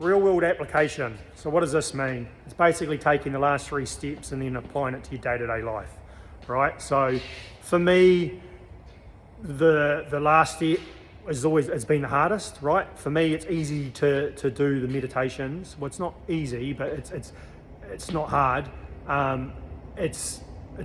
Real world application. So what does this mean? It's basically taking the last 3 steps and then applying it to your day-to-day life, right? So for me, the last step it's been the hardest, right? For me, it's easy to do the meditations. Well, it's not easy, but it's not hard. It's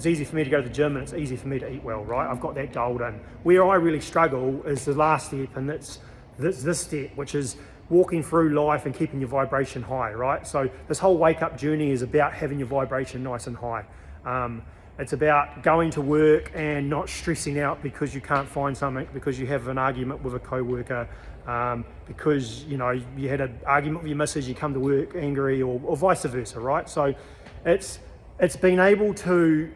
easy for me to go to the gym, and it's easy for me to eat well, right? I've got that dialed in. Where I really struggle is the last step, and it's this step, which is walking through life and keeping your vibration high, right? So this whole wake up journey is about having your vibration nice and high. It's about going to work and not stressing out because you can't find something, because you have an argument with a co-worker, because you had an argument with your missus, you come to work angry, or vice versa, right? So it's being able to,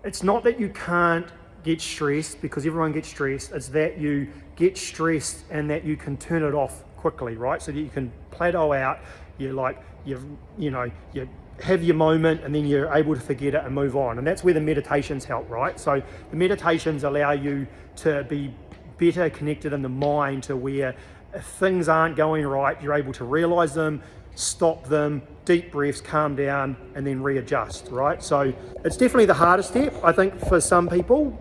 it's not that you can't get stressed, because everyone gets stressed, it's that you get stressed and that you can turn it off quickly, right? So that you can plateau out, you have your moment, and then you're able to forget it and move on. And that's where the meditations help, right? So the meditations allow you to be better connected in the mind, to where if things aren't going right, you're able to realize them, stop them, deep breaths, calm down, and then readjust, right? So it's definitely the hardest step. I think for some people,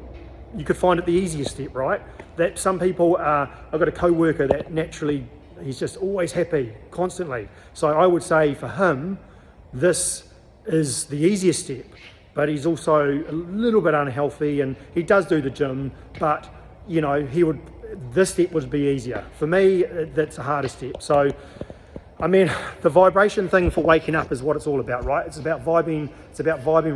you could find it the easiest step, right? That some people I've got a co-worker that naturally, he's just always happy, constantly. So I would say for him, this is the easiest step, but he's also a little bit unhealthy, and he does do the gym, but this step would be easier. For me, that's the hardest step. So I mean, the vibration thing for waking up is what it's all about, right? It's about vibing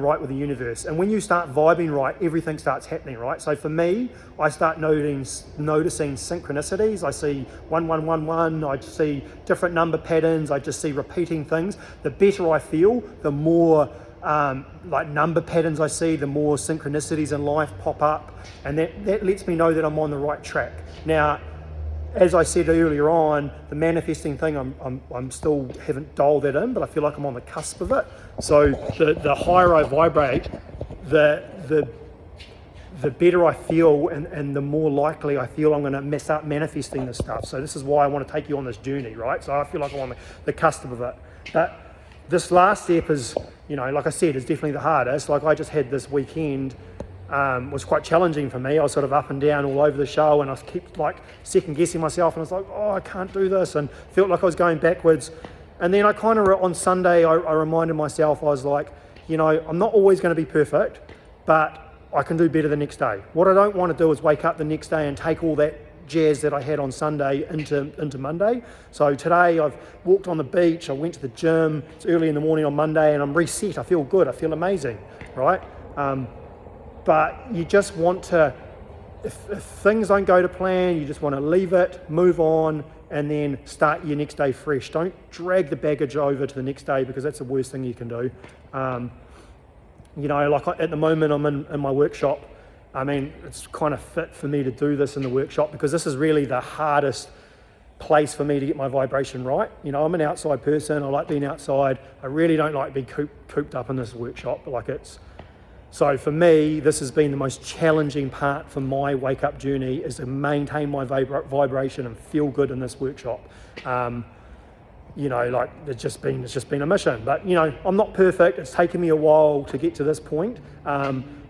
right with the universe. And when you start vibing right, everything starts happening, right? So for me, I start noticing synchronicities. I see 1111, I see different number patterns, I just see repeating things. The better I feel, the more like number patterns I see, the more synchronicities in life pop up. And that lets me know that I'm on the right track. Now, as I said earlier on, the manifesting thing, I'm still haven't dialed that in, but I feel like I'm on the cusp of it. So the higher I vibrate, the better I feel, and the more likely I feel I'm going to mess up manifesting this stuff. So this is why I want to take you on this journey, right? So I feel like I'm on the cusp of it. But this last step is, like I said, is definitely the hardest. Like I just had this weekend. Was quite challenging for me. I was sort of up and down all over the show, and I kept like second guessing myself, and I was like, oh, I can't do this, and felt like I was going backwards. And then I kind of, on Sunday, I reminded myself, I was like, I'm not always going to be perfect, but I can do better the next day. What I don't want to do is wake up the next day and take all that jazz that I had on Sunday into Monday. So today I've walked on the beach, I went to the gym, it's early in the morning on Monday, and I'm reset. I feel good, I feel amazing, right? But you just want to, if things don't go to plan, you just want to leave it, move on, and then start your next day fresh. Don't drag the baggage over to the next day, because that's the worst thing you can do. Like at the moment I'm in my workshop. I mean, it's kind of fit for me to do this in the workshop, because this is really the hardest place for me to get my vibration right. I'm an outside person, I like being outside. I really don't like being cooped up in this workshop. So for me, this has been the most challenging part for my wake up journey, is to maintain my vibration and feel good in this workshop. It's just been a mission. But I'm not perfect. It's taken me a while to get to this point.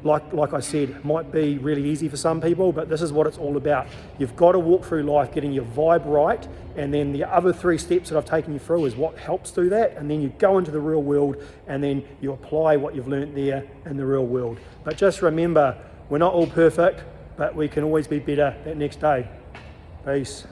Like I said, it might be really easy for some people, but this is what it's all about. You've got to walk through life getting your vibe right, and then the other 3 steps that I've taken you through is what helps do that. And then you go into the real world, and then you apply what you've learned there in the real world. But just remember, we're not all perfect, but we can always be better that next day. Peace.